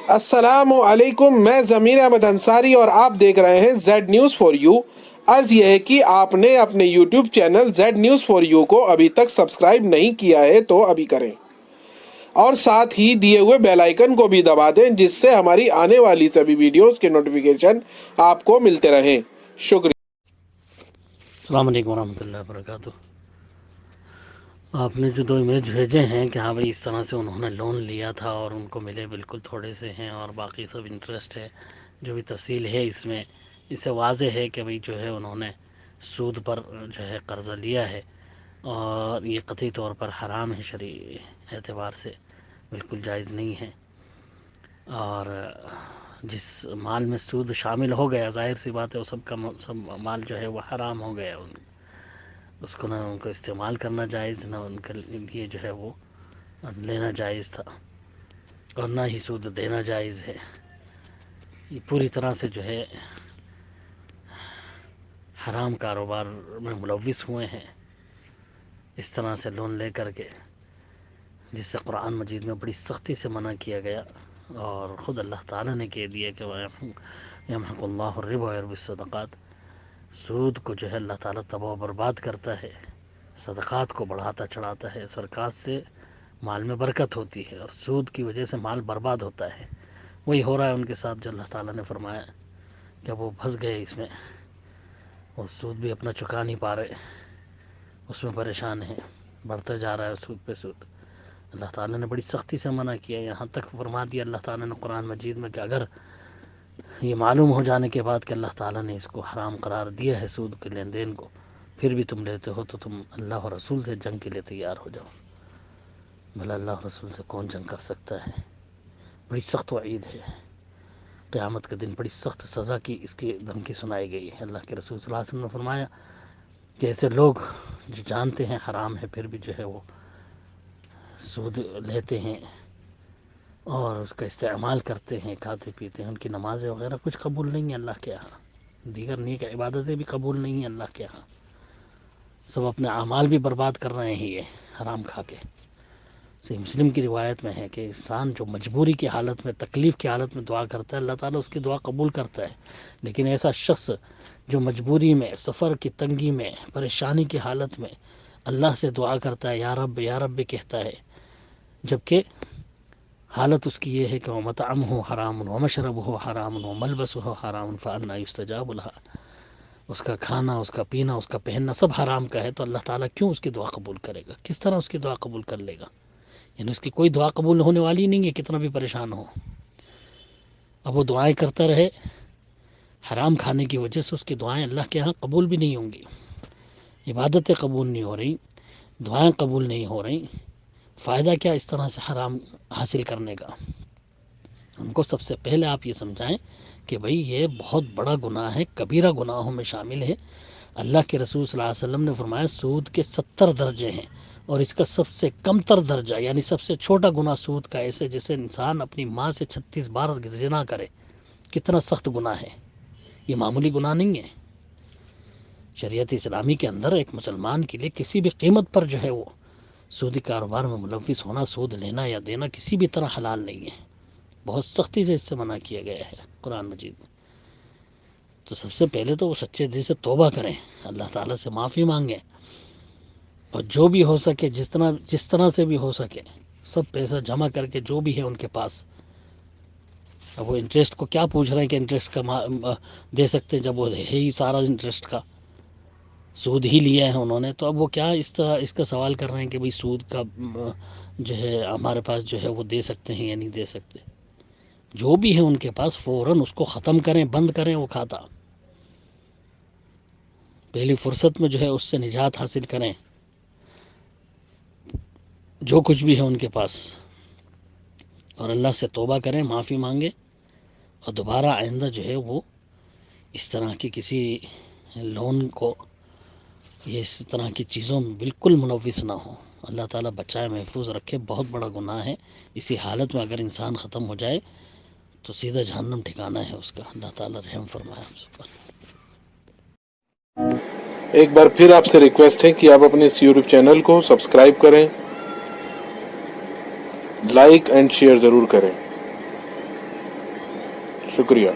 السلام علیکم، میں ضمیر احمد انصاری اور آپ دیکھ رہے ہیں زیڈ نیوز فار یو۔ عرض یہ ہے کہ آپ نے اپنے YouTube channel Z news for you کو ابھی تک سبسکرائب نہیں کیا ہے تو ابھی کریں، اور ساتھ ہی دیے ہوئے بیل آئیکن کو بھی دبا دیں جس سے ہماری آنے والی سبھی ویڈیوز کے نوٹیفیکیشن آپ کو ملتے رہیں۔ شکریہ۔ السلام علیکم ورحمۃ اللہ وبرکاتہ۔ آپ نے جو 2 امیج بھیجے ہیں کہ ہاں بھائی اس طرح سے انہوں نے لون لیا تھا اور ان کو ملے بالکل تھوڑے سے ہیں اور باقی سب انٹرسٹ ہے، جو بھی تفصیل ہے اس میں، اس سے واضح ہے کہ بھائی جو ہے انہوں نے سود پر جو ہے قرضہ لیا ہے اور یہ قطعی طور پر حرام ہے، شرعی اعتبار سے بالکل جائز نہیں ہے۔ اور جس مال میں سود شامل ہو گیا، ظاہر سی بات ہے وہ سب مال جو ہے وہ حرام ہو گیا، اس کو نہ ان کو استعمال کرنا جائز، نہ ان کے لیے جو ہے وہ لینا جائز تھا، اور نہ ہی سود دینا جائز ہے۔ یہ پوری طرح سے جو ہے حرام کاروبار میں ملوث ہوئے ہیں، اس طرح سے لون لے کر کے، جس سے قرآن مجید میں بڑی سختی سے منع کیا گیا، اور خود اللہ تعالیٰ نے کہہ دیا کہ یمحق اللہ الربا ویربی الصدقات، سود کو جو ہے اللہ تعالیٰ تباہ و برباد کرتا ہے، صدقات کو بڑھاتا چڑھاتا ہے، صدقات سے مال میں برکت ہوتی ہے اور سود کی وجہ سے مال برباد ہوتا ہے۔ وہی ہو رہا ہے ان کے ساتھ جو اللہ تعالیٰ نے فرمایا کہ وہ پھنس گئے اس میں، اور سود بھی اپنا چکا نہیں پا رہے، اس میں پریشان ہیں، بڑھتا جا رہا ہے سود پہ سود۔ اللہ تعالیٰ نے بڑی سختی سے منع کیا، یہاں تک فرما دیا اللہ تعالیٰ نے قرآن مجید میں کہ اگر یہ معلوم ہو جانے کے بعد کہ اللہ تعالیٰ نے اس کو حرام قرار دیا ہے، سود کے لین دین کو، پھر بھی تم لیتے ہو تو تم اللہ اور رسول سے جنگ کے لیے تیار ہو جاؤ۔ بھلا اللہ اور رسول سے کون جنگ کر سکتا ہے؟ بڑی سخت وعید ہے، قیامت کے دن بڑی سخت سزا کی اس کی دھمکی سنائی گئی ہے۔ اللہ کے رسول صلی اللہ علیہ وسلم نے فرمایا کہ ایسے لوگ جو جانتے ہیں حرام ہے پھر بھی جو ہے وہ سود لیتے ہیں اور اس کا استعمال کرتے ہیں، کھاتے پیتے ہیں، ان کی نمازیں وغیرہ کچھ قبول نہیں ہیں اللہ کے ہاں، دیگر نیک عبادتیں بھی قبول نہیں ہیں اللہ کے ہاں، سب اپنے اعمال بھی برباد کر رہے ہیں یہ حرام کھا کے۔ صحیح مسلم کی روایت میں ہے کہ انسان جو مجبوری کی حالت میں، تکلیف کی حالت میں دعا کرتا ہے، اللہ تعالیٰ اس کی دعا قبول کرتا ہے، لیکن ایسا شخص جو مجبوری میں، سفر کی تنگی میں، پریشانی کی حالت میں اللہ سے دعا کرتا ہے، یا رب یا رب کہتا ہے، جبکہ حالت اس کی یہ ہے کہ وَمَطْعَمُهُ حَرَامٌ وَمَشْرَبُهُ حَرَامٌ وَمَلْبَسُهُ حَرَامٌ فَأَنَّىٰ يُسْتَجَابُ لَهَا، اس کا کھانا، اس کا پینا، اس کا پہننا سب حرام کا ہے، تو اللہ تعالیٰ کیوں اس کی دعا قبول کرے گا؟ کس طرح اس کی دعا قبول کر لے گا؟ یعنی اس کی کوئی دعا قبول ہونے والی نہیں ہے، کتنا بھی پریشان ہو۔ اب وہ دعائیں کرتا رہے، حرام کھانے کی وجہ سے اس کی دعائیں اللہ کے ہاں قبول بھی نہیں ہوں گی، عبادتیں قبول نہیں ہو رہی، دعائیں قبول نہیں ہو رہی، فائدہ کیا اس طرح سے حرام حاصل کرنے کا؟ ان کو سب سے پہلے آپ یہ سمجھائیں کہ بھئی یہ بہت بڑا گناہ ہے، کبیرہ گناہوں میں شامل ہے۔ اللہ کے رسول صلی اللہ علیہ وسلم نے فرمایا سود کے 70 درجے ہیں، اور اس کا سب سے کم تر درجہ یعنی سب سے چھوٹا گناہ سود کا ایسے جیسے انسان اپنی ماں سے 36 بار زنا کرے، کتنا سخت گناہ ہے، یہ معمولی گناہ نہیں ہے۔ شریعت اسلامی کے اندر ایک مسلمان کے لیے کسی بھی قیمت پر جو ہے وہ سودی کاروبار میں ملوث ہونا، سود لینا یا دینا کسی بھی طرح حلال نہیں ہے، بہت سختی سے اس سے منع کیا گیا ہے قرآن مجید میں۔ تو سب سے پہلے تو وہ سچے دل سے توبہ کریں، اللہ تعالیٰ سے معافی مانگیں، اور جو بھی ہو سکے جس طرح سے بھی ہو سکے سب پیسہ جمع کر کے جو بھی ہے ان کے پاس، اب وہ انٹرسٹ کو کیا پوچھ رہے ہیں کہ انٹرسٹ کا دے سکتے ہیں، جب وہ ہے ہی سارا انٹرسٹ کا، سود ہی لیا ہے انہوں نے، تو اب وہ کیا اس طرح اس کا سوال کر رہے ہیں کہ بھئی سود کا جو ہے ہمارے پاس جو ہے وہ دے سکتے ہیں یا نہیں دے سکتے؟ جو بھی ہے ان کے پاس فوراً اس کو ختم کریں، بند کریں وہ کھاتا، پہلی فرصت میں جو ہے اس سے نجات حاصل کریں، جو کچھ بھی ہے ان کے پاس، اور اللہ سے توبہ کریں، معافی مانگیں، اور دوبارہ آئندہ جو ہے وہ اس طرح کی کسی لون کو یہ اس طرح کی چیزوں میں بالکل ملوث نہ ہو۔ اللہ تعالیٰ بچائے، محفوظ رکھے، بہت بڑا گناہ ہے۔ اسی حالت میں اگر انسان ختم ہو جائے تو سیدھا جہنم ٹھکانہ ہے اس کا، اللہ تعالیٰ رحم فرمائے ہم سب پر۔ ایک بار پھر آپ سے ریکویسٹ ہے کہ آپ اپنے اس یوٹیوب چینل کو سبسکرائب کریں، لائک اینڈ شیئر ضرور کریں۔ شکریہ.